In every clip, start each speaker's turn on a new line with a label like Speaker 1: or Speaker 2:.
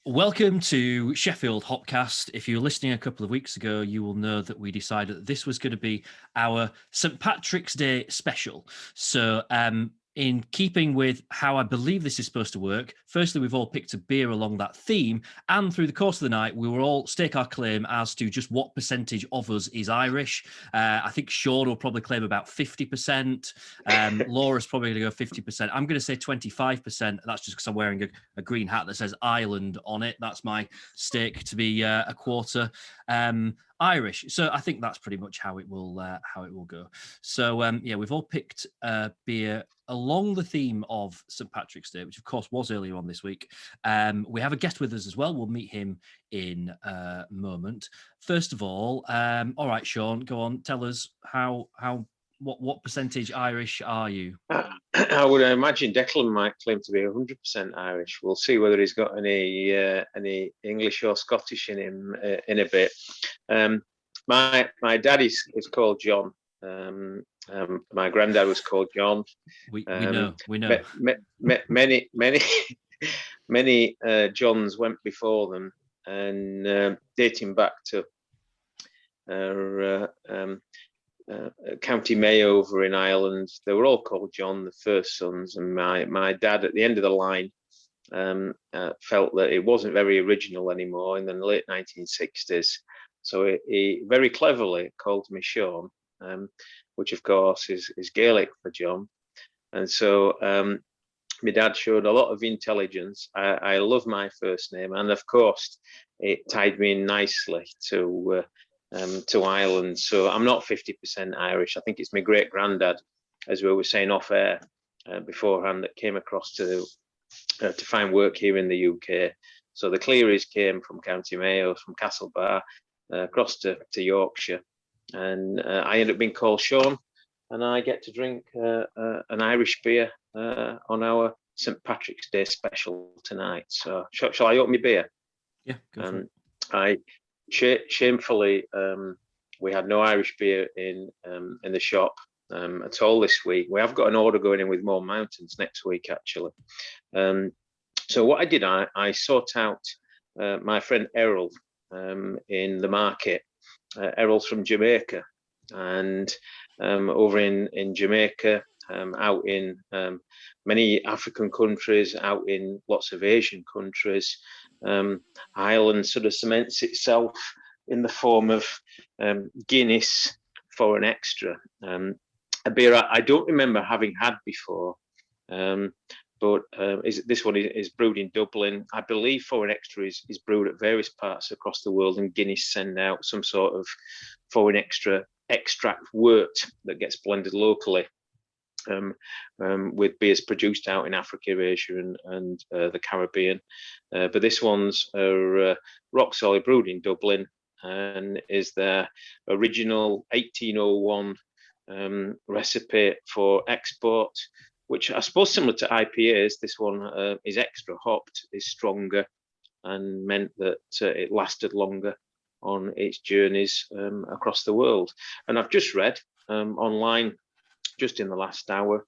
Speaker 1: Welcome to Sheffield Hopcast. If you were listening a couple of weeks ago, you will know that we decided that this was going to be our St. Patrick's Day special. So, in keeping with how I believe this is supposed to work, firstly, we've all picked a beer along that theme. And through the course of the night, we will all stake our claim as to just what percentage of us is Irish. I think Sean will probably claim about 50%. Laura's probably going to go 50%. I'm going to say 25%. That's just because I'm wearing a green hat that says Ireland on it. That's my stake to be a quarter Irish. So I think that's pretty much how it will go. So yeah, we've all picked a beer along the theme of St. Patrick's Day, which of course was earlier on this week. We have a guest with us as well. We'll meet him in a moment. First of all right, Sean, go on. Tell us what percentage Irish are you?
Speaker 2: I would imagine Declan might claim to be 100% Irish. We'll see whether he's got any English or Scottish in him in a bit. My dad is called John. My granddad was called John.
Speaker 1: We know.
Speaker 2: Many Johns went before them, and dating back to County Mayo over in Ireland, they were all called John, the first sons. And my dad, at the end of the line, felt that it wasn't very original anymore in the late 1960s. So he very cleverly called me Sean, which of course is Gaelic for John. And so my dad showed a lot of intelligence. I love my first name, and of course it tied me in nicely to Ireland. So I'm not 50% Irish. I think it's my great granddad, as we were saying off air beforehand, that came across to find work here in the UK. So the Clearys came from County Mayo, from Castlebar, across to Yorkshire, and I ended up being called Sean, and I get to drink an Irish beer on our St. Patrick's Day special tonight. So shall I open my beer?
Speaker 1: Yeah, go for it.
Speaker 2: Shamefully, we had no Irish beer in the shop at all this week. We have got an order going in with Mourne Mountains next week, actually. So what I did, I sought out my friend Errol in the market. Errol's from Jamaica, and over in Jamaica, out in many African countries, out in lots of Asian countries, Ireland sort of cements itself in the form of Guinness for an extra, a beer I don't remember having had before, but this one is brewed in Dublin. I believe for an extra is brewed at various parts across the world, and Guinness send out some sort of for an extra extract wort that gets blended locally with beers produced out in Africa, Asia, and the Caribbean. But this one's rock solid, brewed in Dublin, and is their original 1801 recipe for export, which I suppose similar to IPAs. This one is extra hopped, is stronger, and meant that it lasted longer on its journeys across the world. And I've just read online, just in the last hour,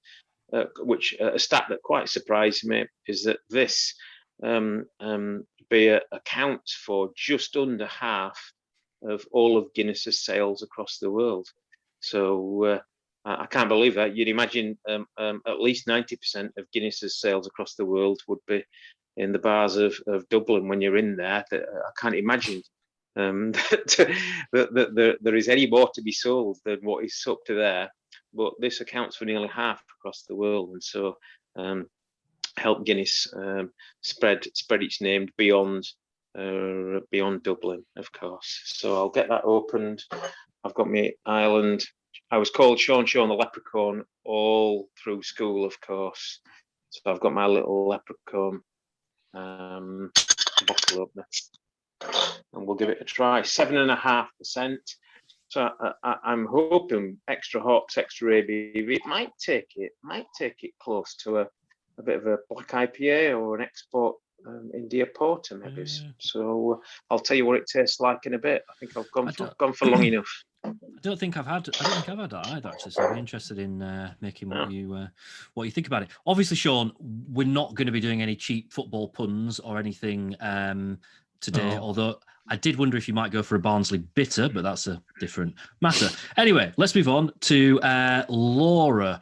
Speaker 2: which a stat that quite surprised me is that this beer accounts for just under half of all of Guinness's sales across the world. So I can't believe that. You'd imagine at least 90% of Guinness's sales across the world would be in the bars of Dublin when you're in there. I can't imagine that there is any more to be sold than what is up to there. But this accounts for nearly half across the world, and so help Guinness spread its name beyond Dublin, of course. So I'll get that opened. I've got my Ireland. I was called Sean the Leprechaun all through school, of course. So I've got my little leprechaun bottle up there, and we'll give it a try. 7.5%. So I'm hoping extra hops, extra ABV. It might take it close to a bit of a black IPA or an export India Porter, maybe. So I'll tll you what it tastes like in a bit. I think I've gone for long enough.
Speaker 1: I don't think I've had that either, actually. So I'd be interested in making what you think about it. Obviously, Sean, we're not going to be doing any cheap football puns or anything today. Although I did wonder if you might go for a Barnsley bitter, but that's a different matter. Anyway, let's move on to Laura.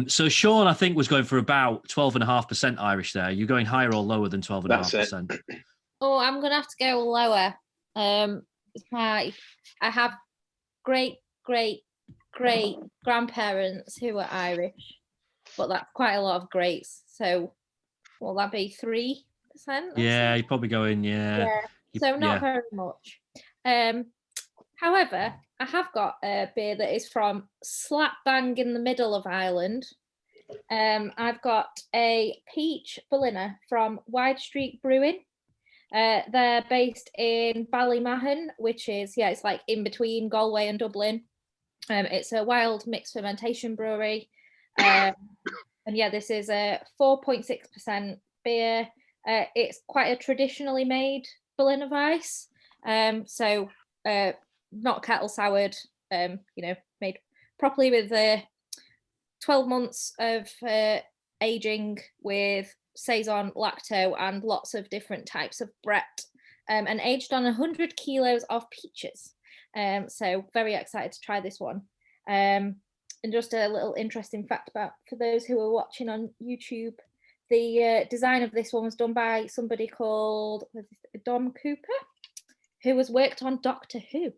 Speaker 1: So Sean, I think, was going for about 12.5% Irish there. You're going higher or lower than 12.5%?
Speaker 3: Oh, I'm going to have to go lower. I have great grandparents who are Irish, but that's quite a lot of greats. So will that be 3%?
Speaker 1: Yeah, you're probably going,
Speaker 3: So not very much. However, I have got a beer that is from slap bang in the middle of Ireland. I've got a peach Bolina from Wide Street Brewing. They're based in Ballymahon, which is, it's like in between Galway and Dublin. It's a wild mixed fermentation brewery. And this is a 4.6% beer. It's quite a traditionally made Bolina Weiss. So not kettle soured, made properly with 12 months of aging with Saison, lacto, and lots of different types of Brett, and aged on 100 kilos of peaches. So very excited to try this one. And just a little interesting fact for those who are watching on YouTube, the design of this one was done by somebody called Dom Cooper, who has worked on Doctor Who,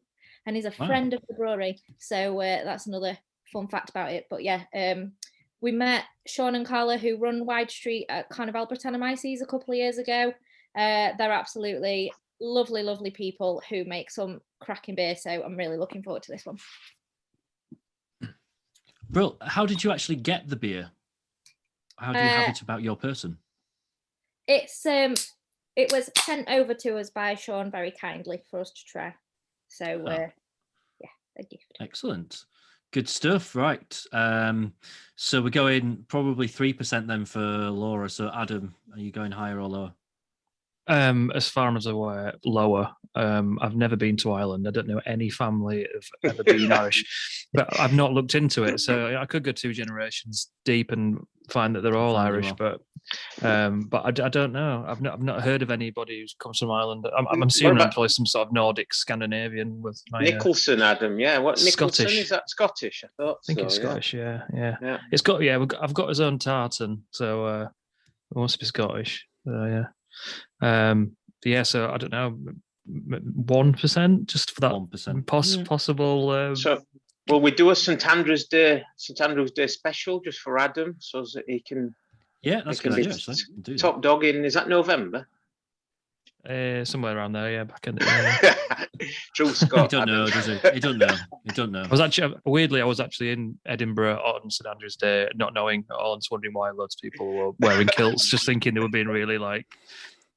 Speaker 3: and he's a friend of the brewery. So that's another fun fact about it. But we met Sean and Carla, who run Wide Street at Carnival Britannomyces a couple of years ago. They're absolutely lovely, lovely people who make some cracking beer. So I'm really looking forward to this one.
Speaker 1: Bro, how did you actually get the beer? How do you have it about your person?
Speaker 3: It was sent over to us by Sean very kindly for us to try. So a gift.
Speaker 1: Excellent. Good stuff. Right. So we're going probably 3% then for Laura. So Adam, are you going higher or lower?
Speaker 4: As far as I'm aware, lower. I've never been to Ireland. I don't know any family have ever been Irish, but I've not looked into it. So I could go 2 generations deep and find that they're all Irish, but I don't know. I've not heard of anybody who comes from Ireland. I'm assuming I'm probably some sort of Nordic Scandinavian with my
Speaker 2: Nicholson, Adam. Yeah, what Nicholson
Speaker 4: Scottish.
Speaker 2: Is that Scottish? I think
Speaker 4: it's Scottish. Yeah. It's got I've got his own tartan, so it must be Scottish. So so I don't know, 1% just for that 1% possible.
Speaker 2: So we do a St Andrew's Day special just for Adam, so that he can.
Speaker 1: Yeah, that's good idea.
Speaker 2: Top dog in, is that November?
Speaker 4: Somewhere around there, yeah. Back in the
Speaker 2: True Scott.
Speaker 1: He don't know, does he? He don't know.
Speaker 4: I was actually in Edinburgh on St Andrew's Day, not knowing at all, and just wondering why loads of people were wearing kilts, just thinking they were being really like.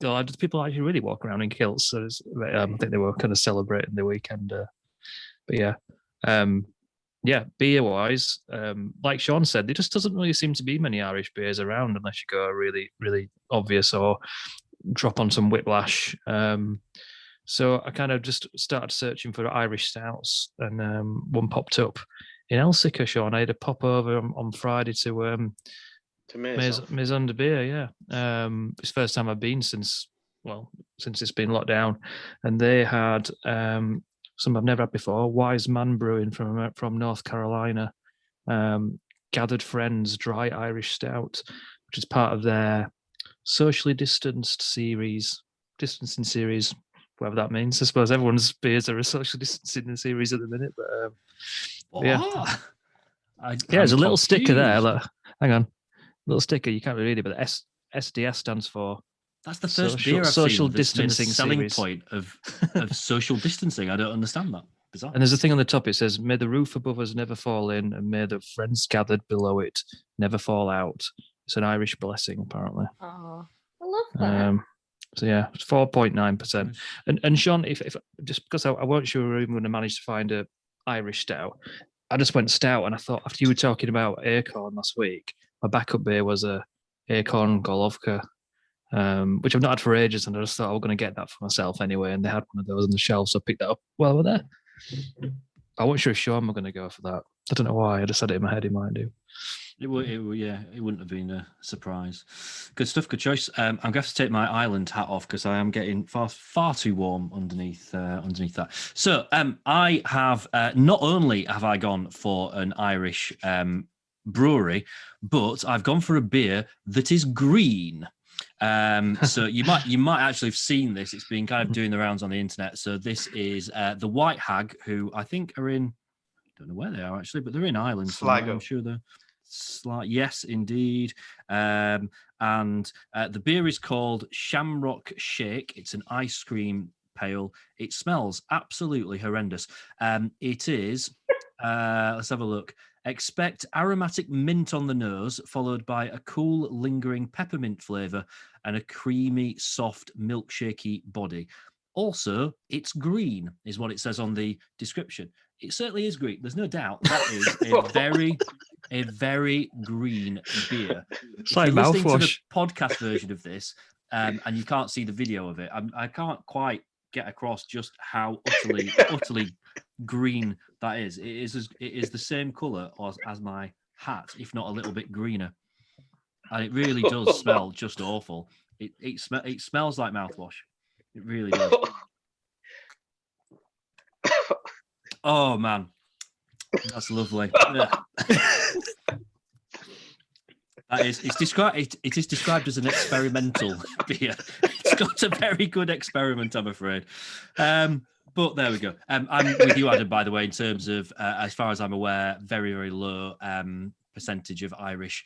Speaker 4: Do people actually really walk around in kilts? So I think they were kind of celebrating the weekend. Beer wise, like Sean said, there just doesn't really seem to be many Irish beers around unless you go really, really obvious or drop on some Whiplash. So I kind of just started searching for Irish stouts, and one popped up in Elsica. Sean, I had a pop over on Friday to Maison de Beer, yeah. It's the first time I've been since it's been locked down, and they had some I've never had before. Wise Man Brewing from North Carolina, Gathered Friends Dry Irish Stout, which is part of their socially distancing series, whatever that means. I suppose everyone's beers are a social distancing series at the minute, but there's a little sticker there. Look, hang on. Little sticker, you can't really read it, but SDS stands for.
Speaker 1: That's the first beer I've
Speaker 4: social
Speaker 1: seen
Speaker 4: distancing
Speaker 1: selling
Speaker 4: series.
Speaker 1: Point of social distancing. I don't understand that. Bizarre.
Speaker 4: And there's a thing on the top. It says, "May the roof above us never fall in, and may the friends gathered below it never fall out." It's an Irish blessing, apparently.
Speaker 3: Oh, I love that.
Speaker 4: So yeah, it's 4.9%. And Sean, if just because I weren't sure we were even going to manage to find a Irish stout, I just went stout, and I thought after you were talking about Acorn last week. My backup beer was a Acorn Golovka, which I've not had for ages, and I just thought I was going to get that for myself anyway. And they had one of those on the shelf, so I picked that up while we're there. I wasn't sure if Sean were going to go for that. I don't know why. I just had it in my head. He might do.
Speaker 1: It wouldn't have been a surprise. Good stuff, good choice. I'm going to have to take my Ireland hat off because I am getting far too warm underneath that. So I have not only have I gone for an Irish brewery, but I've gone for a beer that is green. So you might actually have seen this. It's been kind of doing the rounds on the internet. So this is the White Hag, who I think are in, I don't know where they are actually, but they're in Ireland.
Speaker 5: Sligo.
Speaker 1: I'm sure they're. Yes, indeed. And the beer is called Shamrock Shake. It's an ice cream pale. It smells absolutely horrendous. It is, let's have a look. Expect aromatic mint on the nose, followed by a cool, lingering peppermint flavour and a creamy, soft, milkshakey body. Also, it's green, is what it says on the description. It certainly is green. There's no doubt that is a very green beer.
Speaker 4: It's
Speaker 1: if
Speaker 4: like
Speaker 1: you're listening to the
Speaker 4: mouthwash.
Speaker 1: podcast version of this, and you can't see the video of it, I can't quite get across just how utterly green that is. It is the same colour as my hat, if not a little bit greener. And it really does smell just awful. It smells like mouthwash. It really does. Oh man, that's lovely. Yeah. It's described. It is described as an experimental beer. It's got a very good experiment, I'm afraid. But there we go. I'm with you, Adam. By the way, in terms of, as far as I'm aware, very very low percentage of Irish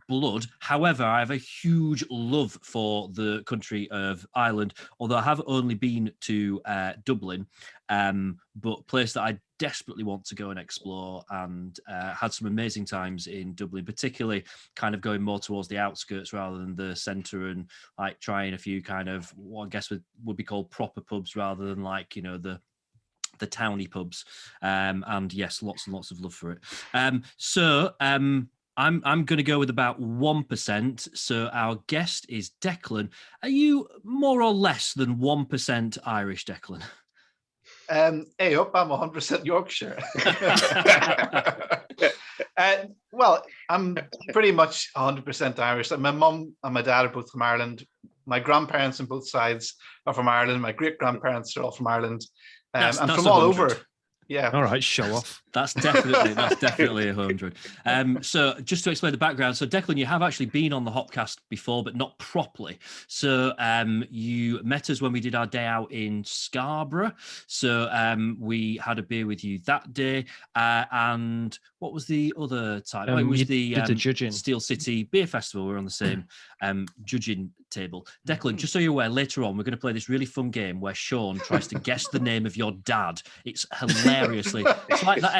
Speaker 1: blood. However, I have a huge love for the country of Ireland, although I have only been to Dublin, but a place that I desperately want to go and explore, and had some amazing times in Dublin, particularly kind of going more towards the outskirts rather than the centre, and like trying a few kind of what I guess would be called proper pubs rather than like, you know, the towny pubs. And yes, lots and lots of love for it. I'm going to go with about 1%. So our guest is Declan. Are you more or less than 1% Irish, Declan?
Speaker 5: Hey up, I'm 100% Yorkshire. Well, I'm pretty much 100% Irish. My mum and my dad are both from Ireland. My grandparents on both sides are from Ireland. My great-grandparents are all from Ireland. And from all
Speaker 1: 100.
Speaker 5: over. Yeah.
Speaker 4: All right, show off.
Speaker 1: That's definitely 100. So just to explain the background, so Declan, you have actually been on the Hopcast before, but not properly. So you met us when we did our day out in Scarborough. So we had a beer with you that day. And what was the other time? It was the
Speaker 4: judging.
Speaker 1: Steel City Beer Festival. We were on the same judging table. Declan, just so you're aware, later on, we're going to play this really fun game where Sean tries to guess the name of your dad. It's hilariously... It's like that,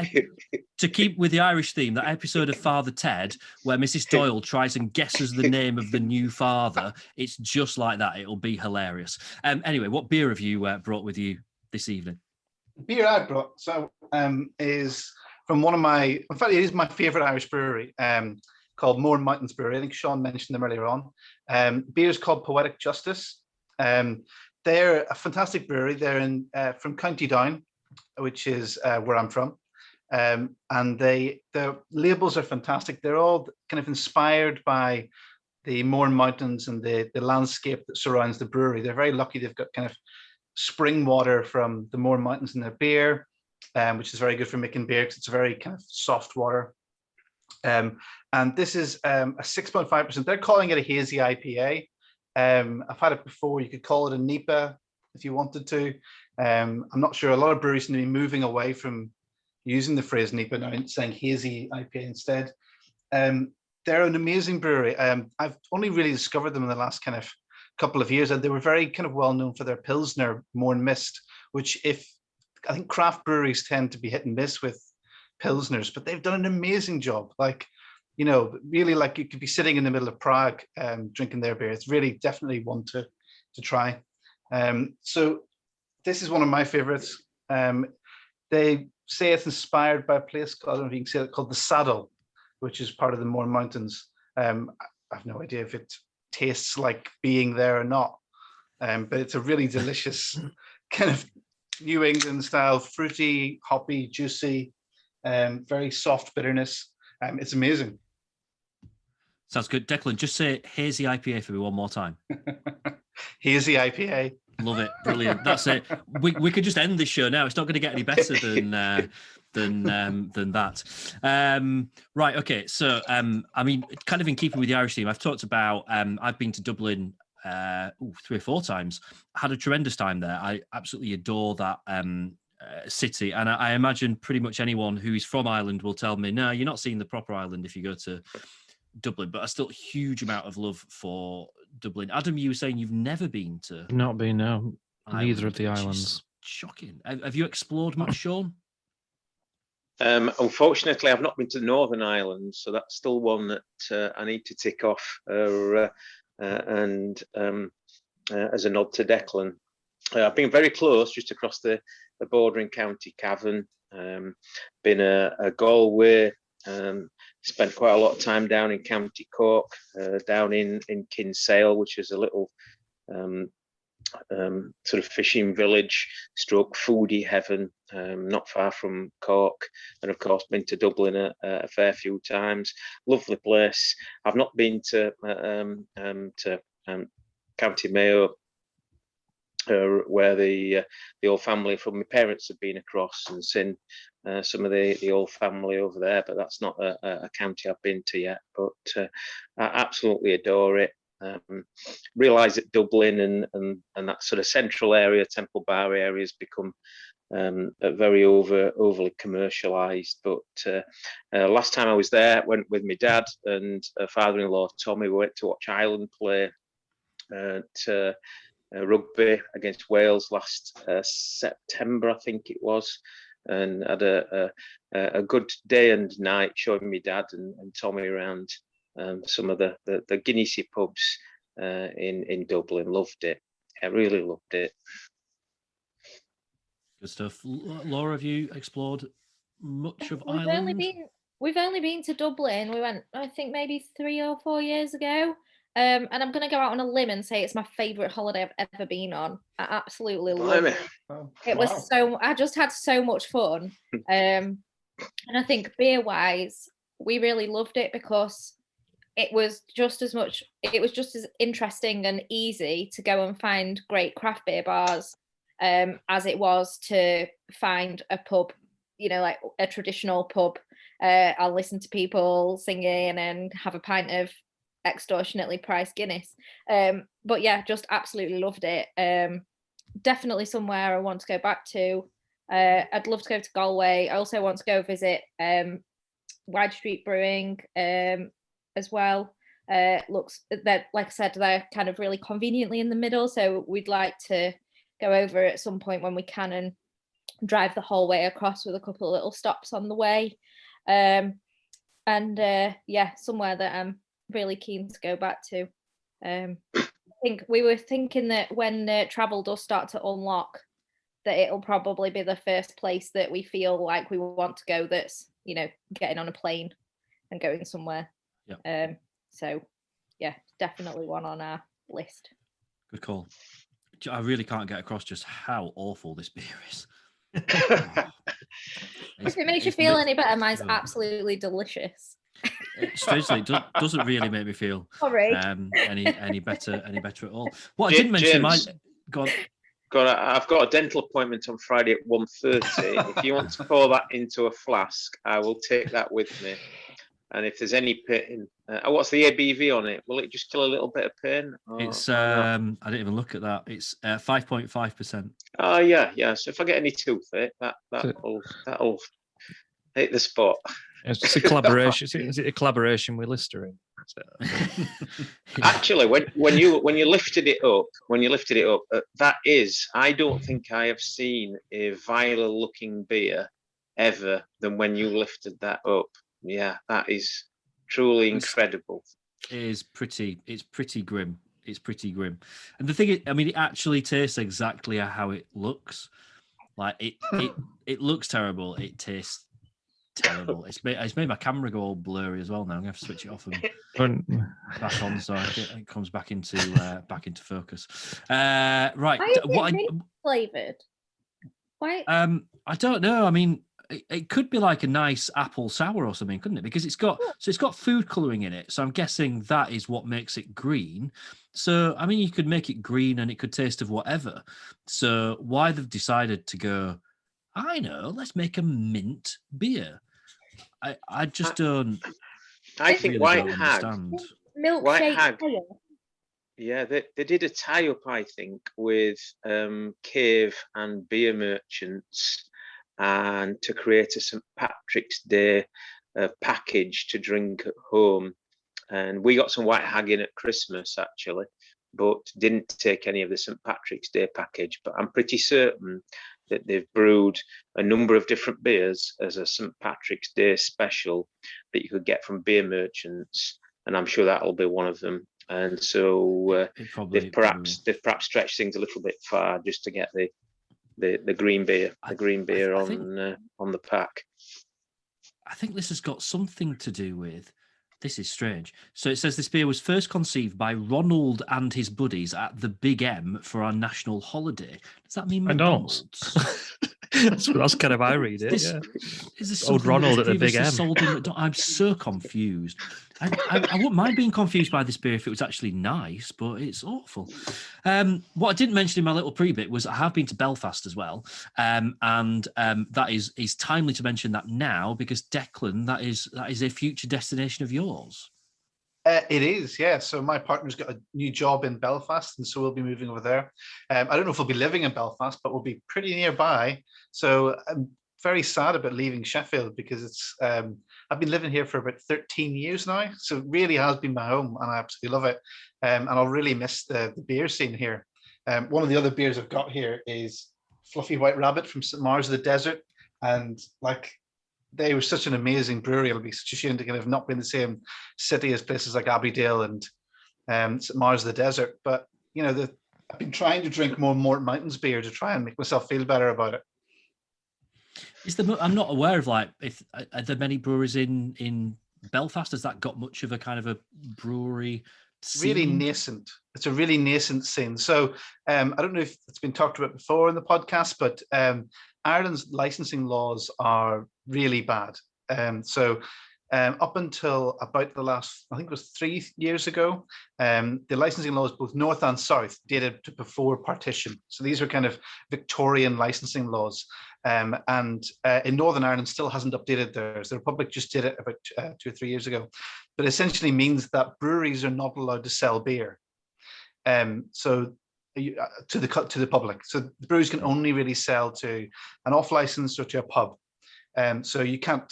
Speaker 1: to keep with the Irish theme, that episode of Father Ted where Mrs. Doyle tries and guesses the name of the new father. It's just like that. It'll be hilarious. Anyway, what beer have you brought with you this evening?
Speaker 5: Beer I brought is from one of my, in fact, it is my favourite Irish brewery called Mourne Mountains Brewery. I think Sean mentioned them earlier on. Beer is called Poetic Justice. They're a fantastic brewery. They're from County Down, which is where I'm from. And their labels are fantastic. They're all kind of inspired by the Mourne Mountains and the landscape that surrounds the brewery. They're very lucky. They've got kind of spring water from the Mourne Mountains in their beer, which is very good for making beer because it's a very kind of soft water. And this is a 6.5%. They're calling it a hazy IPA. I've had it before. You could call it a NEPA if you wanted to. I'm not sure. A lot of breweries seem to be moving away from using the phrase NEPA now and saying hazy IPA instead. They're an amazing brewery. I've only really discovered them in the last kind of couple of years, and they were very kind of well known for their Pilsner, Mourne Mist, which I think craft breweries tend to be hit and miss with Pilsners, but they've done an amazing job. Like, you know, really like you could be sitting in the middle of Prague drinking their beer. It's really definitely one to try. So this is one of my favorites. They say it's inspired by a place called, I don't know if you can say it, called the Saddle, which is part of the Mourne Mountains. I have no idea if it tastes like being there or not, but it's a really delicious kind of New England style, fruity, hoppy, juicy, very soft bitterness. It's amazing.
Speaker 1: Sounds good. Declan, just say Hazy IPA for me one more time.
Speaker 5: Hazy IPA.
Speaker 1: Love it. Brilliant. That's it. We could just end this show now. It's not going to get any better than that. Right. Okay. So, I mean, kind of in keeping with the Irish theme, I've talked about, I've been to Dublin 3 or 4 times. Had a tremendous time there. I absolutely adore that city. And I imagine pretty much anyone who is from Ireland will tell me, no, you're not seeing the proper Ireland if you go to Dublin, but I still huge amount of love for Dublin. Adam, you were saying you've never been to
Speaker 4: Not been, no. Neither of the
Speaker 1: which is
Speaker 4: islands.
Speaker 1: shocking. Have you explored much, Sean?
Speaker 2: Unfortunately, I've not been to Northern Ireland, so that's still one that I need to tick off. And as a nod to Declan, I've been very close, just across the border in County Cavan. Been a Galway. Spent quite a lot of time down in County Cork, down in Kinsale, which is a little sort of fishing village, stroke foodie heaven, not far from Cork, and of course been to Dublin a fair few times. Lovely place. I've not been to County Mayo, where the old family from my parents have been across and seen some of the old family over there, but that's not a county I've been to yet. But I absolutely adore it. Realise that Dublin and that sort of central area, Temple Bar area, has become very overly commercialised. But last time I was there, went with my dad and father-in-law Tommy. We went to watch Ireland play at rugby against Wales last September, I think it was, and had a good day and night showing me dad and Tommy around some of the Guinness pubs in Dublin. Loved it. I really loved it.
Speaker 1: Good stuff. Laura, have you explored much of Ireland?
Speaker 3: We've only been to Dublin. We went, I think, maybe 3 or 4 years ago. And I'm going to go out on a limb and say it's my favourite holiday I've ever been on. I absolutely love it. It was I just had so much fun. And I think beer-wise, we really loved it because it was just as interesting and easy to go and find great craft beer bars as it was to find a pub, like a traditional pub. I'll listen to people singing and have a pint of extortionately priced Guinness. But yeah, just absolutely loved it. Definitely somewhere I want to go back to. I'd love to go to Galway. I also want to go visit White Street Brewing as well. Looks that, like I said, they're kind of really conveniently in the middle, so we'd like to go over at some point when we can and drive the whole way across with a couple of little stops on the way. Yeah, somewhere that I'm really keen to go back to. I think we were thinking that when travel does start to unlock, that it'll probably be the first place that we feel like we want to go that's, getting on a plane and going somewhere. Yeah. So yeah, definitely one on our list.
Speaker 1: Good call. I really can't get across just how awful this beer is.
Speaker 3: If it makes you feel any better, mine's absolutely delicious.
Speaker 1: Strangely, it doesn't really make me feel any better at all. What I didn't mention, God,
Speaker 2: I've got a dental appointment on Friday at 1:30. If you want to pour that into a flask, I will take that with me. And if there's any pain, what's the ABV on it? Will it just kill a little bit of pain?
Speaker 1: It's I didn't even look at that. It's 5.5%.
Speaker 2: Oh yeah. So if I get any toothache, that'll hit the spot.
Speaker 4: It's just a collaboration. Is it a collaboration with Listerine?
Speaker 2: Actually, when you lifted it up, that is, I don't think I have seen a viler looking beer ever than when you lifted that up. Yeah, that is truly incredible.
Speaker 1: It's pretty grim. It's pretty grim. And the thing is, I mean, it actually tastes exactly how it looks. Like it looks terrible. It tastes terrible. It's made my camera go all blurry as well now. I'm gonna have to switch it off and back on so it comes back into focus. Right.
Speaker 3: Why is it mint flavoured? Why?
Speaker 1: I don't know. I mean, it could be like a nice apple sour or something, couldn't it? Because it's got food coloring in it. So I'm guessing that is what makes it green. So I mean, you could make it green and it could taste of whatever. So why they've decided to go, I know, let's make a mint beer. I just don't.
Speaker 2: I think
Speaker 1: really
Speaker 2: White
Speaker 1: don't
Speaker 2: Hag.
Speaker 1: understand.
Speaker 2: White
Speaker 3: Milkshake
Speaker 2: Hag.
Speaker 3: ale.
Speaker 2: Yeah, they did a tie-up, I think, with Cave and beer merchants, and to create a St. Patrick's Day package to drink at home. And we got some White Hag in at Christmas, actually, but didn't take any of the St. Patrick's Day package. But I'm pretty certain that they've brewed a number of different beers as a St. Patrick's Day special that you could get from beer merchants, and I'm sure that'll be one of them. And so they've perhaps stretched things a little bit far just to get the green beer, on the pack.
Speaker 1: I think this has got something to do with. This is strange. So it says this beer was first conceived by Ronald and his buddies at the Big M for our national holiday. Does that mean McDonald's?
Speaker 4: That's kind of how I read it.
Speaker 1: Is this
Speaker 4: Old Ronald at the Big M?
Speaker 1: Sold in I'm so confused. I wouldn't mind being confused by this beer if it was actually nice, but it's awful. What I didn't mention in my little pre-bit was I have been to Belfast as well, and that is timely to mention that now because Declan, that is a future destination of yours.
Speaker 5: It is, yeah. So my partner's got a new job in Belfast, and so we'll be moving over there. I don't know if we'll be living in Belfast, but we'll be pretty nearby. So I'm very sad about leaving Sheffield because it's. I've been living here for about 13 years now, so it really has been my home, and I absolutely love it. And I'll really miss the beer scene here. One of the other beers I've got here is Fluffy White Rabbit from St. Mars of the Desert, and like. They were such an amazing brewery. It'll be such a shame to kind of not be in the same city as places like Abbeydale and St. Mars of the Desert. But, you know, I've been trying to drink more Mourne Mountains beer to try and make myself feel better about it.
Speaker 1: I'm not aware of are there many breweries in Belfast? Has that got much of a kind of a brewery scene?
Speaker 5: Really nascent. It's a really nascent scene. So I don't know if it's been talked about before in the podcast, but Ireland's licensing laws are really bad. So up until about the last, I think it was 3 years ago, the licensing laws, both north and south, dated to before partition. So these are kind of Victorian licensing laws. And in Northern Ireland still hasn't updated theirs. The Republic just did it about 2 or 3 years ago. But essentially means that breweries are not allowed to sell beer. So to the public. So the breweries can only really sell to an off license or to a pub. So you can't,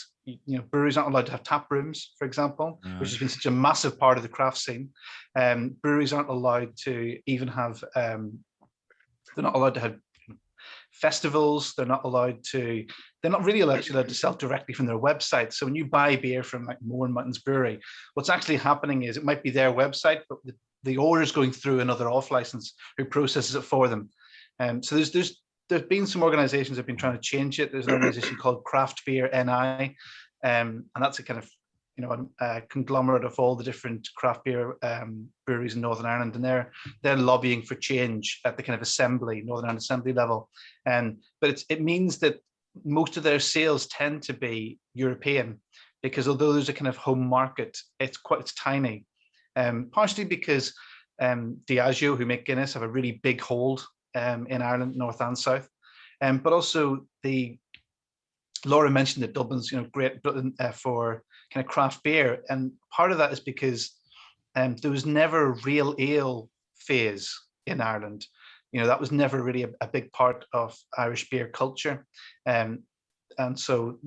Speaker 5: breweries aren't allowed to have tap rooms, for example, which has been such a massive part of the craft scene. Breweries aren't allowed to even have, they're not allowed to have festivals. They're not really allowed to sell directly from their website. So when you buy beer from like Mourne Mountains Brewery, what's actually happening is it might be their website, but the order is going through another off license who processes it for them. So there's been some organizations that have been trying to change it. There's an organization called Craft Beer NI, and that's a kind of a conglomerate of all the different craft beer breweries in Northern Ireland, and they're lobbying for change at the kind of Northern Ireland Assembly level. But it means that most of their sales tend to be European, because although there's a kind of home market, it's tiny. Partially because Diageo, who make Guinness, have a really big hold in Ireland, north and south, but also Laura mentioned that Dublin's great for kind of craft beer, and part of that is because there was never a real ale phase in Ireland. That was never really a big part of Irish beer culture, and so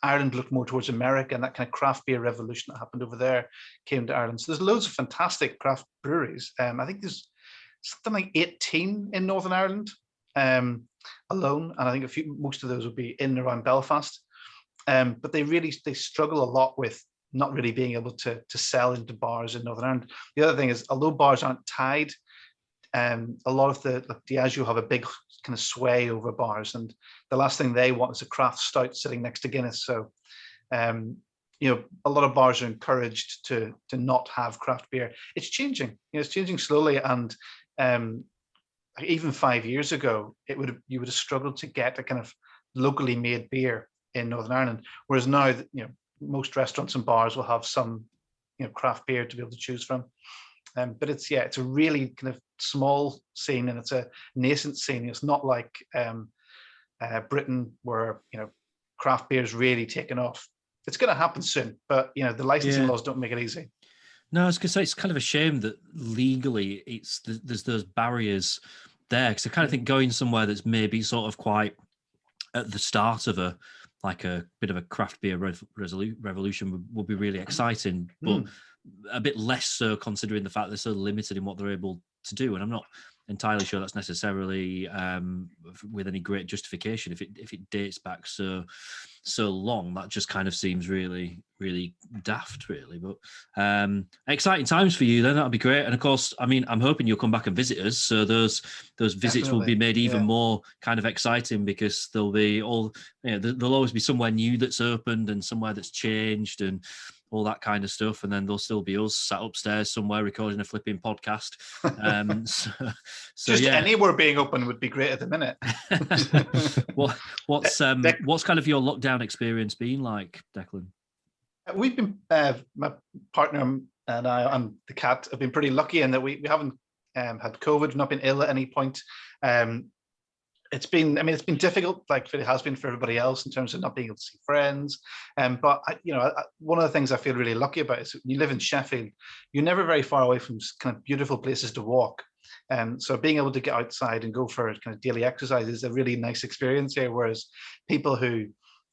Speaker 5: Ireland looked more towards America, and that kind of craft beer revolution that happened over there came to Ireland. So there's loads of fantastic craft breweries. I think there's something like 18 in Northern Ireland alone, and I think most of those would be in and around Belfast. But they struggle a lot with not really being able to sell into bars in Northern Ireland. The other thing is, although bars aren't tied, a lot of Diageo have a big kind of sway over bars, and the last thing they want is a craft stout sitting next to Guinness. So a lot of bars are encouraged to not have craft beer. It's changing. It's changing slowly, and even 5 years ago, you would have struggled to get a kind of locally made beer in Northern Ireland. Whereas now, most restaurants and bars will have some, craft beer to be able to choose from. But it's a really kind of small scene, and it's a nascent scene. It's not like Britain, where craft beer is really taken off. It's going to happen soon, but the licensing laws don't make it easy.
Speaker 1: No, I was going to say it's kind of a shame that legally there's those barriers there, because I kind of think going somewhere that's maybe sort of quite at the start of a bit of a craft beer revolution would be really exciting, but a bit less so considering the fact they're so limited in what they're able to do. And I'm not entirely sure that's necessarily with any great justification. If it dates back so long, that just kind of seems really, really daft, really. But exciting times for you then. That'll be great. And of course, I mean, I'm hoping you'll come back and visit us, so those visits
Speaker 5: Definitely.
Speaker 1: will be made even more kind of exciting, because there'll be there'll always be somewhere new that's opened and somewhere that's changed and all that kind of stuff, and then there'll still be us sat upstairs somewhere recording a flipping podcast. So
Speaker 5: just anywhere being open would be great at the minute.
Speaker 1: What's kind of your lockdown experience been like, Declan?
Speaker 5: We've been my partner and I and the cat have been pretty lucky in that we haven't had COVID, we've not been ill at any point. It's been difficult, like it has been for everybody else, in terms of not being able to see friends. But one of the things I feel really lucky about is when you live in Sheffield, you're never very far away from kind of beautiful places to walk. So being able to get outside and go for kind of daily exercise is a really nice experience here. Whereas people who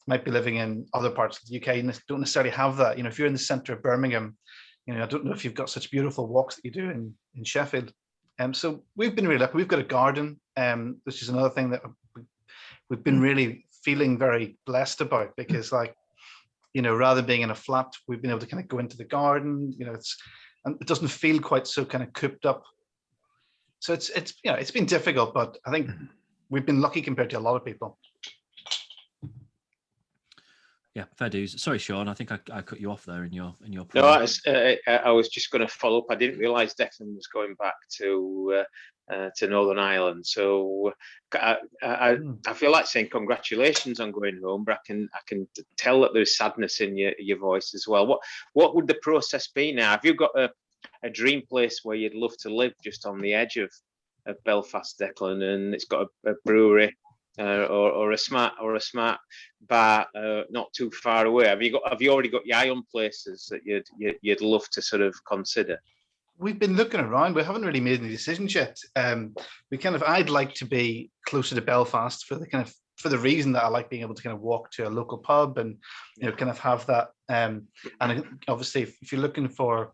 Speaker 5: might be living in other parts of the UK don't necessarily have that. If you're in the centre of Birmingham, I don't know if you've got such beautiful walks that you do in Sheffield. So we've been really lucky. We've got a garden, which is another thing that we've been really feeling very blessed about, because rather than being in a flat, we've been able to kind of go into the garden. And it doesn't feel quite so kind of cooped up. So it's been difficult, but I think we've been lucky compared to a lot of people.
Speaker 1: Yeah, fair dues. Sorry, Sean, I think I cut you off there in your
Speaker 2: No, I was just going to follow up. I didn't realise Declan was going back to Northern Ireland, so I feel like saying congratulations on going home, but I can tell that there's sadness in your voice as well. What would the process be now? Have you got a dream place where you'd love to live, just on the edge of Belfast, Declan, and it's got a brewery? Or a smart bar not too far away? Have you already got your eye on places that you'd love to sort of consider?
Speaker 5: We've been looking around. We haven't really made any decisions yet. I'd like to be closer to Belfast for the reason that I like being able to kind of walk to a local pub and kind of have that. And obviously, if you're looking for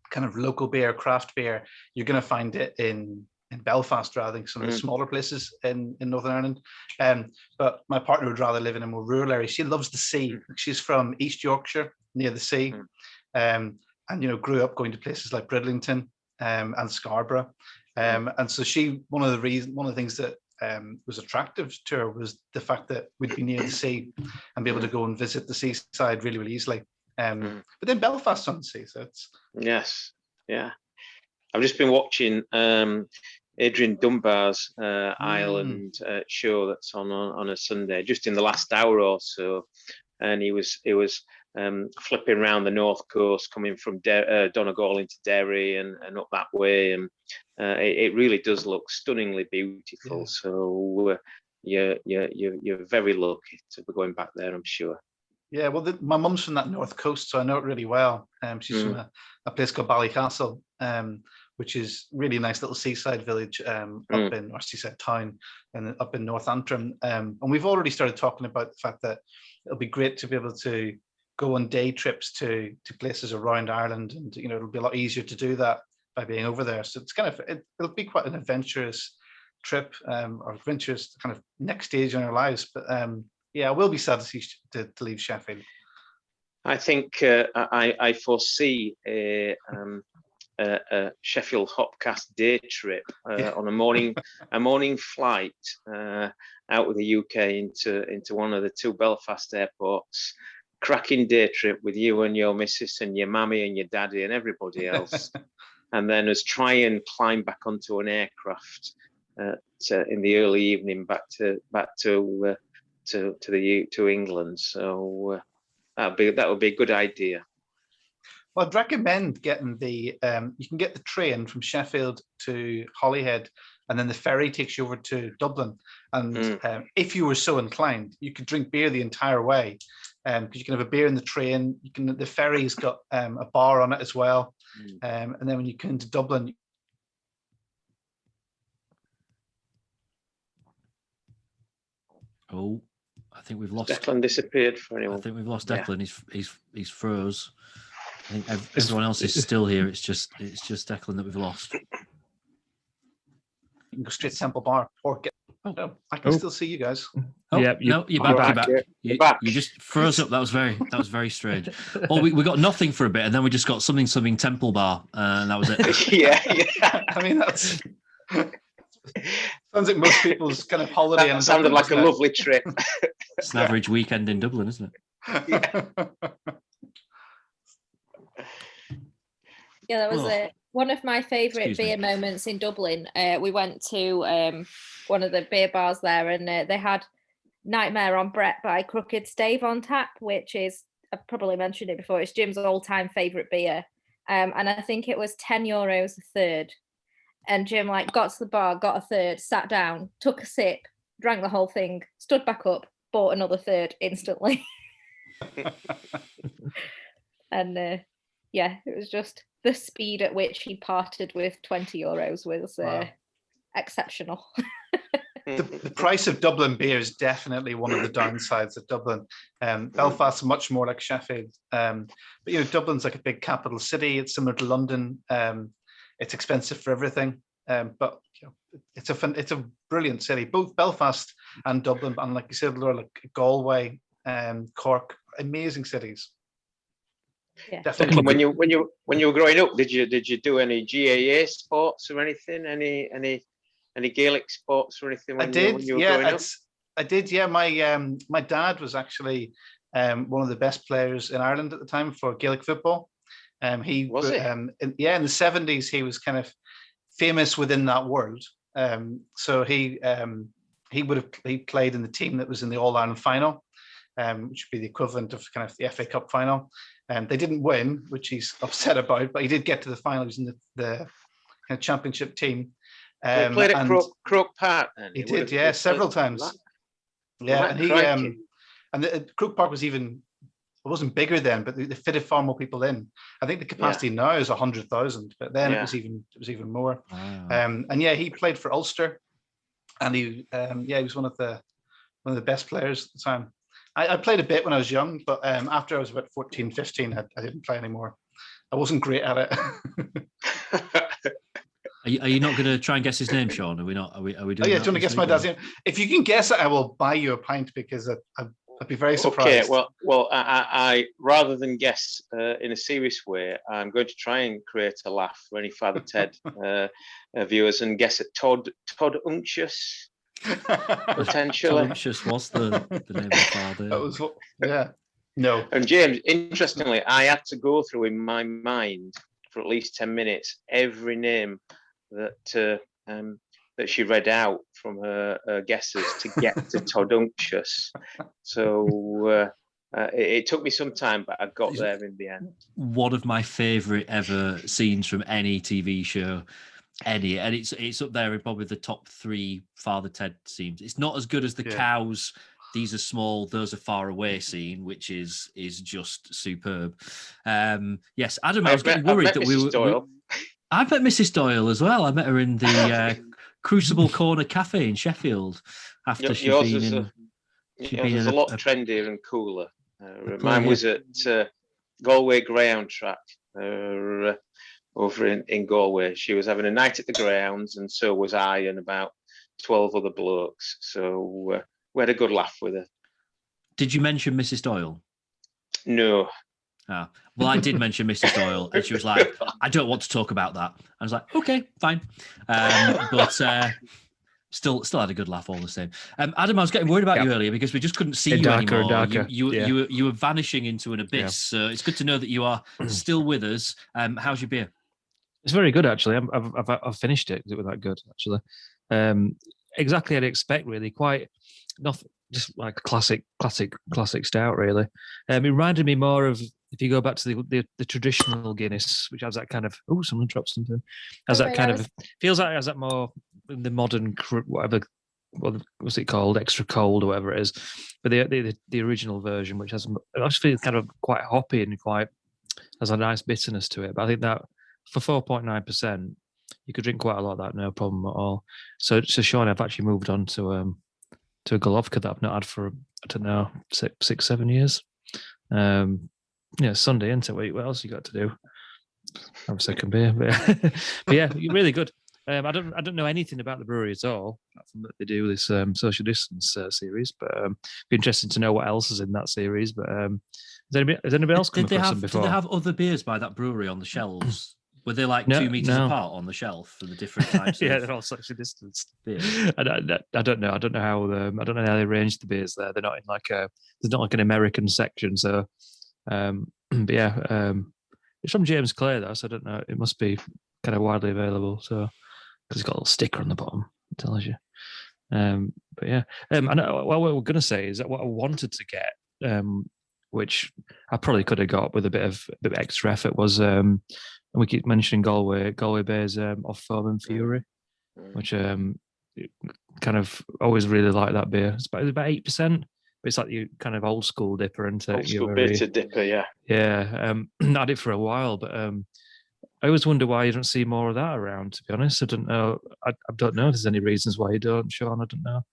Speaker 5: kind of local beer, craft beer, you're going to find it in Belfast rather than some of the smaller places in Northern Ireland. But my partner would rather live in a more rural area. She loves the sea. She's from East Yorkshire, near the sea, and grew up going to places like Bridlington and Scarborough. And so one of the things that was attractive to her was the fact that we'd be near the sea and be able to go and visit the seaside really, really easily. But then Belfast's on the sea, so it's
Speaker 2: I've just been watching Adrian Dunbar's Ireland show that's on a Sunday, just in the last hour or so, and he was flipping around the north coast, coming from Donegal into Derry and up that way, and it really does look stunningly beautiful. So you're very lucky to be going back there, I'm sure.
Speaker 5: Yeah, well, my mum's from that north coast, so I know it really well. She's from a place called Ballycastle, which is really nice little seaside village or seaside town, and up in North Antrim. And we've already started talking about the fact that it'll be great to be able to go on day trips to places around Ireland, and it'll be a lot easier to do that by being over there. So it's it'll be quite an adventurous trip, or adventurous kind of next stage in our lives. But I will be sad to leave Sheffield.
Speaker 2: I think I foresee a Sheffield Hopcast day trip on a morning flight out of the UK into one of the two Belfast airports. Cracking day trip with you and your missus and your mammy and your daddy and everybody else. And then us try and climb back onto an aircraft in the early evening back to England. So that would be a good idea.
Speaker 5: Well, I'd recommend getting you can get the train from Sheffield to Holyhead, and then the ferry takes you over to Dublin. And if you were so inclined, you could drink beer the entire way, because you can have a beer in the train. The ferry's got a bar on it as well, and then when you come into Dublin.
Speaker 1: Oh, I think we've lost.
Speaker 2: Declan disappeared for anyone.
Speaker 1: I think we've lost Declan. Yeah. He's froze. I think everyone else is still here. It's just Declan that we've lost.
Speaker 5: You can go straight to Temple Bar or get. Oh, no, I can still see you guys.
Speaker 1: Oh, yeah, you're back. You're back. You just froze up. That was very strange. Oh, we got nothing for a bit, and then we just got something Temple Bar, and that was it.
Speaker 2: yeah.
Speaker 5: I mean, that's sounds like most people's kind of holiday.
Speaker 2: That sounded like a lovely trip.
Speaker 1: It's an average weekend in Dublin, isn't it?
Speaker 2: Yeah.
Speaker 3: Yeah, that was one of my favourite beer moments in Dublin. We went to one of the beer bars there, and they had Nightmare on Brett by Crooked Stave on tap, which is, I've probably mentioned it before, it's Jim's all-time favourite beer. And I think it was €10 a third. And Jim got to the bar, got a third, sat down, took a sip, drank the whole thing, stood back up, bought another third instantly. And yeah, it was just the speed at which he parted with €20 was exceptional.
Speaker 5: The price of Dublin beer is definitely one of the downsides of Dublin. Belfast's much more like Sheffield, but Dublin's like a big capital city. It's similar to London. It's expensive for everything, but it's a brilliant city. Both Belfast and Dublin, and like you said, Laura, like Galway, Cork, amazing cities.
Speaker 3: Yeah.
Speaker 5: Definitely.
Speaker 2: When you were growing up, did you do any GAA sports or anything? Any Gaelic sports or anything?
Speaker 5: I did. Yeah, my dad was actually one of the best players in Ireland at the time for Gaelic football. In the 70s, he was kind of famous within that world. So he played in the team that was in the All Ireland final, which would be the equivalent of kind of the FA Cup final. They didn't win, which he's upset about, but he did get to the final. He was in the kind of championship team.
Speaker 2: He played at Croke Park.
Speaker 5: He did, yeah, several times. Yeah, and Croke Park was even. It wasn't bigger then, but they fitted far more people in. I think the capacity now is 100,000, but then it was even more. Wow. And yeah, he played for Ulster, and he was one of the best players at the time. I played a bit when I was young, but after I was about 14, 15, I didn't play anymore. I wasn't great at it.
Speaker 1: Are you not going to try and guess his name, Sean? Are we not? Are we doing?
Speaker 5: Oh yeah, do you want to guess my dad's name? If you can guess it, I will buy you a pint because I'd be very surprised.
Speaker 2: Okay, well, I rather than guess in a serious way, I'm going to try and create a laugh for any Father Ted viewers and guess at Todd Unctious, potentially.
Speaker 1: Todd Unctious was the name of the father.
Speaker 5: That was no.
Speaker 2: And James, interestingly, I had to go through in my mind for at least 10 minutes every name that she read out from her guesses to get to Todd Unctious. So it took me some time, but I got there in the end.
Speaker 1: One of my favourite ever scenes from any TV show, and it's up there in probably the top 3 Father Ted scenes. It's not as good as the cows. These are small, those are far away scene, which is just superb. Yes, Adam, I was getting worried that we were. I met Mrs. Doyle as well. I met her in the Crucible Corner Cafe in Sheffield after she'd been
Speaker 2: a lot trendier and cooler. Mine was at Galway Greyhound Track over in Galway. She was having a night at the Greyhounds, and so was I and about 12 other blokes. So we had a good laugh with her.
Speaker 1: Did you mention Mrs. Doyle?
Speaker 2: No.
Speaker 1: Ah, well, I did mention Mrs. Doyle, and she was like, "I don't want to talk about that." I was like, "Okay, fine," but still had a good laugh all the same. Adam, I was getting worried about you earlier because we just couldn't see you anymore.
Speaker 4: Darker.
Speaker 1: You were vanishing into an abyss. So it's good to know that you are still with us. How's your beer?
Speaker 4: It's very good, actually. I've finished it because it was that good, actually. Exactly, I'd expect really. Quite nothing, just like a classic stout, really. It reminded me more of, if you go back to the traditional Guinness, which has that kind of, oh, someone dropped something, has that kind of, feels like it has that more the modern whatever. What's it called? Extra cold or whatever it is, but the original version, which has, I just feel kind of quite hoppy and quite has a nice bitterness to it. But I think that for 4.9%, you could drink quite a lot of that, no problem at all. So Sean, I've actually moved on to a Golovka that I've not had for, I don't know, 6-7 years. Sunday, isn't it? What else you got to do? Have a second beer, but yeah, really good. I don't know anything about the brewery at all, apart from that they do this social distance series. But be interesting to know what else is in that series. But has anybody else come across them before?
Speaker 1: Did they have other beers by that brewery on the shelves? Were they like 2 meters apart on the shelf for the different types?
Speaker 4: Yeah,
Speaker 1: of
Speaker 4: they're all social distanced.
Speaker 1: beers?
Speaker 4: I don't know. I don't know how they arrange the beers there. They're not in there's not like an American section. So, but yeah, it's from James Clay though, so I don't know. It must be kind of widely available. So, because it's got a little sticker on the bottom, it tells you. But yeah, I know what we're going to say is that what I wanted to get, which I probably could have got with a bit of extra effort, was and we keep mentioning Galway Bay's Off Foam and Fury, which kind of always really like that beer. It's about 8%, but it's like you kind of old school dipper, and
Speaker 2: old school bitter dipper, yeah.
Speaker 4: Yeah, had it for a while, but I always wonder why you don't see more of that around. To be honest, I don't know. I don't know if there's any reasons why you don't, Sean. I don't know.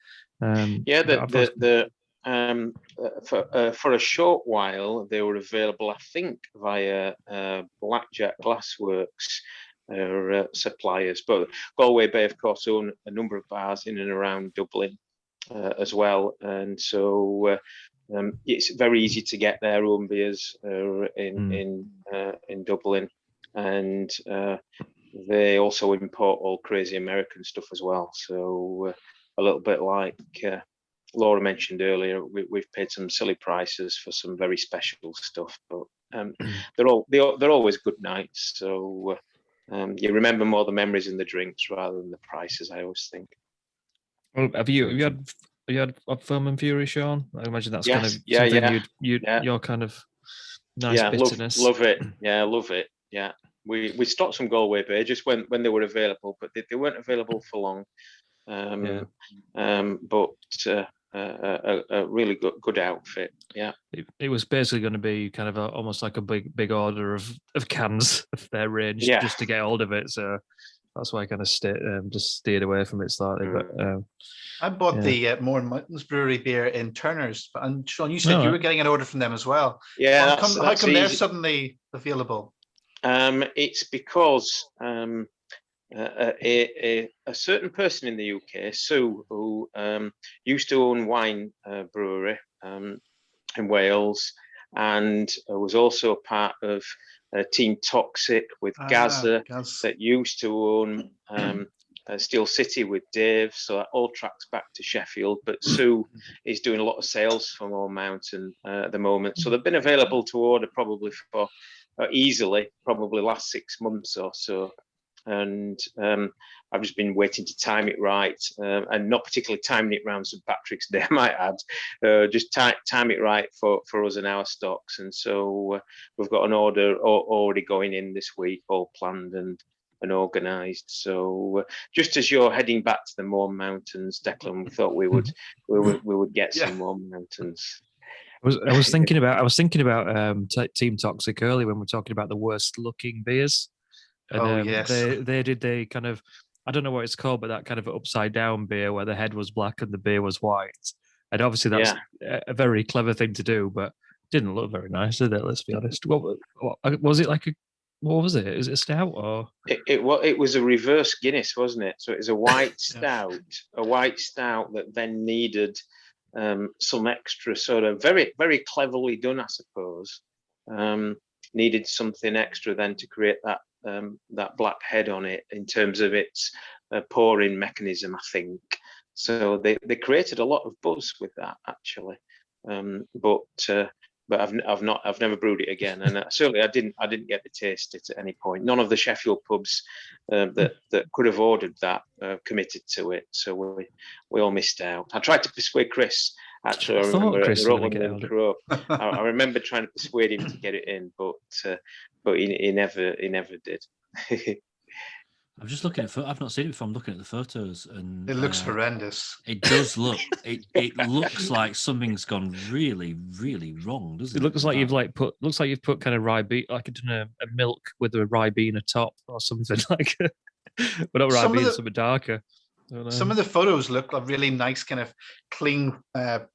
Speaker 2: For a short while, they were available, I think, via Blackjack Glassworks suppliers. But Galway Bay, of course, own a number of bars in and around Dublin as well, and so it's very easy to get their own beers in Dublin, and they also import all crazy American stuff as well. So a little bit like Laura mentioned earlier, we've paid some silly prices for some very special stuff, but they're always good nights. So you remember more the memories in the drinks rather than the prices, I always think.
Speaker 4: Well, have you had Foam and Fury, Sean? I imagine that's kind of something you're kind of nice bitterness.
Speaker 2: Love it. Yeah, love it. Yeah. We stocked some Galway Bay just when they were available, but they weren't available for long. But a really good outfit. Yeah,
Speaker 4: it was basically going to be kind of almost like a big order of cans of their range just to get hold of it. So that's why I kind of steered away from it slightly. But
Speaker 5: I bought the Mourne Mountains brewery beer in Turner's, and Sean, you said you were getting an order from them as well.
Speaker 2: Yeah,
Speaker 5: how come they're suddenly available?
Speaker 2: It's because a certain person in the UK, Sue, who used to own wine brewery in Wales, and was also part of Team Toxic with Gaza that used to own Steel City with Dave. So that all tracks back to Sheffield. But Sue is doing a lot of sales for Mourne Mountain at the moment. So they've been available to order probably for easily, probably last 6 months or so. And I've just been waiting to time it right, and not particularly timing it around St. Patrick's Day, I might add, just time it right for us and our stocks. And so we've got an order already going in this week, all planned and organised. So just as you're heading back to the Mourne Mountains, Declan, we thought we would get some Mourne Mountains.
Speaker 4: I was thinking about Team Toxic earlier when we're talking about the worst looking beers. And, they kind of, I don't know what it's called, but that kind of upside down beer where the head was black and the beer was white. And obviously that's a very clever thing to do, but didn't look very nice, did it? Let's be honest. What was it like? What was it? Is it a stout or?
Speaker 2: It was a reverse Guinness, wasn't it? So it was a white stout, that then needed some extra sort of very, very cleverly done, I suppose. Needed something extra then to create that black head on it in terms of its pouring mechanism, I think. So they created a lot of buzz with that, actually. But but I've never brewed it again, and certainly I didn't get to taste it at any point. None of the Sheffield pubs that could have ordered that committed to it, so we all missed out. I tried to persuade Chris. Actually, I remember
Speaker 4: Chris
Speaker 2: at
Speaker 4: was gonna get
Speaker 2: Rutland Crow. I remember trying to persuade him to get it in, but he never did.
Speaker 1: I'm just looking at. I've not seen it before. I'm looking at the photos, and
Speaker 5: It looks horrendous.
Speaker 1: It does look. It looks like something's gone really, really wrong, doesn't it?
Speaker 4: It looks like you've put kind of rye bean, like a milk with a rye bean atop or something like. But not rye bean, something darker.
Speaker 5: Some of the photos look like really nice, kind of clean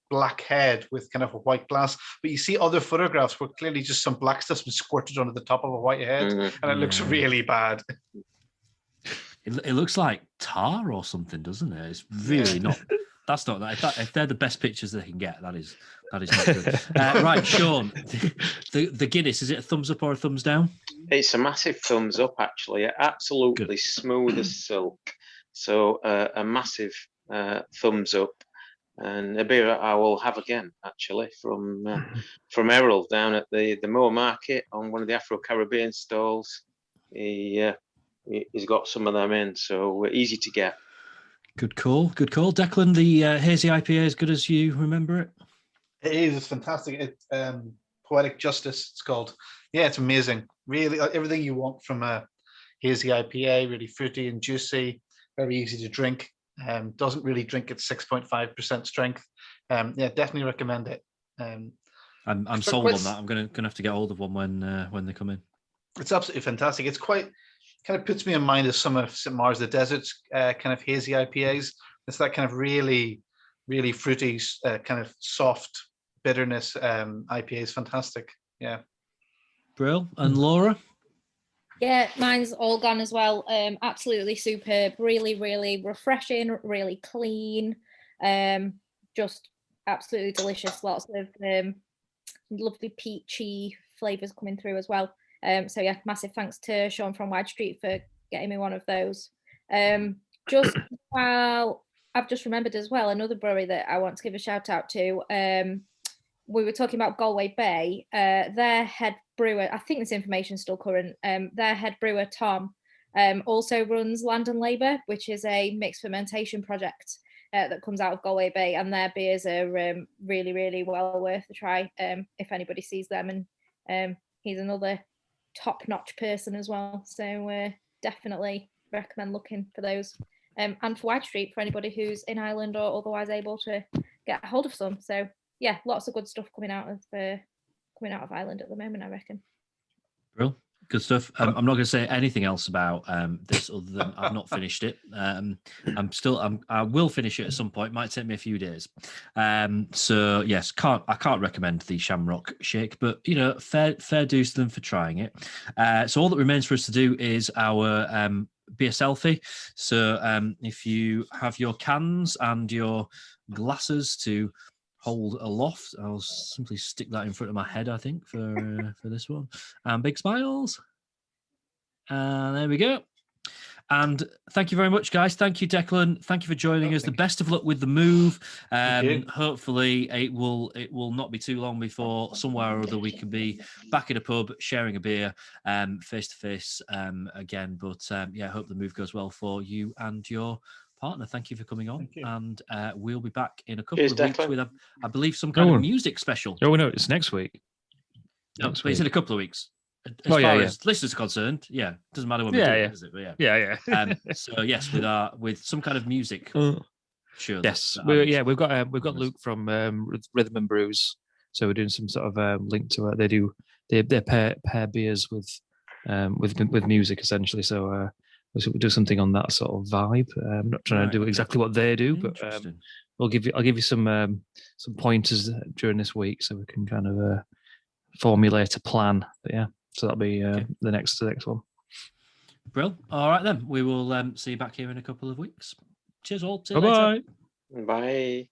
Speaker 5: black head with kind of a white glass. But you see other photographs where clearly just some black stuff's been squirted onto the top of a white head, and it looks really bad.
Speaker 1: It looks like tar or something, doesn't it? It's really not. That's not that. If they're the best pictures they can get, that is not good. Right, Sean, the Guinness, is it a thumbs up or a thumbs down?
Speaker 2: It's a massive thumbs up, actually. Absolutely smooth as silk. So a massive thumbs up, and a beer I will have again, actually, from Errol down at the Moore Market on one of the Afro-Caribbean stalls. He's got some of them in, so easy to get.
Speaker 1: Good call. Declan, the Hazy IPA as good as you remember it?
Speaker 5: It is. It's fantastic. It's Poetic Justice, it's called. Yeah, it's amazing. Really, everything you want from a Hazy IPA, really fruity and juicy, very easy to drink. Doesn't really drink at 6.5% strength. Yeah, definitely recommend it.
Speaker 1: I'm sold on that. I'm gonna have to get hold of one when they come in.
Speaker 5: It's absolutely fantastic. It's kind of puts me in mind of some of St. Mars the Desert's kind of hazy IPAs. It's that kind of really, really fruity, kind of soft bitterness IPA is fantastic. Yeah.
Speaker 1: Brill. And Laura?
Speaker 3: Yeah, mine's all gone as well. Absolutely superb. Really, really refreshing, really clean. Just absolutely delicious. Lots of lovely peachy flavours coming through as well. So yeah, massive thanks to Sean from Wide Street for getting me one of those. Just while I've just remembered as well, another brewery that I want to give a shout out to. We were talking about Galway Bay. Their head brewer, I think this information is still current. Their head brewer Tom also runs Land and Labour, which is a mixed fermentation project that comes out of Galway Bay, and their beers are really, really well worth a try if anybody sees them. And he's another top-notch person as well, so definitely recommend looking for those. And for Wide Street, for anybody who's in Ireland or otherwise able to get a hold of some. So yeah, lots of good stuff coming out of Ireland at the moment, I reckon.
Speaker 1: Brill. Good stuff. I'm not going to say anything else about this other than I've not finished it. I will finish it at some point. Might take me a few days. So yes, I can't recommend the Shamrock Shake, but fair dues to them for trying it. So all that remains for us to do is our beer selfie. So if you have your cans and your glasses to hold aloft, I'll simply stick that in front of my head, I think, for this one. And big smiles. And there we go. And thank you very much, guys. Thank you, Declan. Thank you for joining us. The best of luck with the move. Hopefully it will not be too long before somewhere or other we can be back in a pub sharing a beer face to face again. But I hope the move goes well for you and your partner. Thank you for coming on, and we'll be back in a couple of weeks with I believe some kind of music special.
Speaker 4: Oh no, it's next week.
Speaker 1: No, but it's in a couple of weeks. As far as listeners are concerned, doesn't matter when we do it, does it? But yeah. So yes, with some kind of music. Sure.
Speaker 4: Yes, we've got Luke from Rhythm and Brews, so we're doing some sort of link to it. They pair beers with music essentially. So we'll do something on that sort of vibe. I'm not trying to do exactly what they do, but I'll give you some pointers during this week, so we can kind of formulate a plan. But yeah, so that'll be the next one.
Speaker 1: Brill. All right then, we will see you back here in a couple of weeks. Cheers all. See you
Speaker 4: Bye-bye.
Speaker 1: later.
Speaker 2: Bye.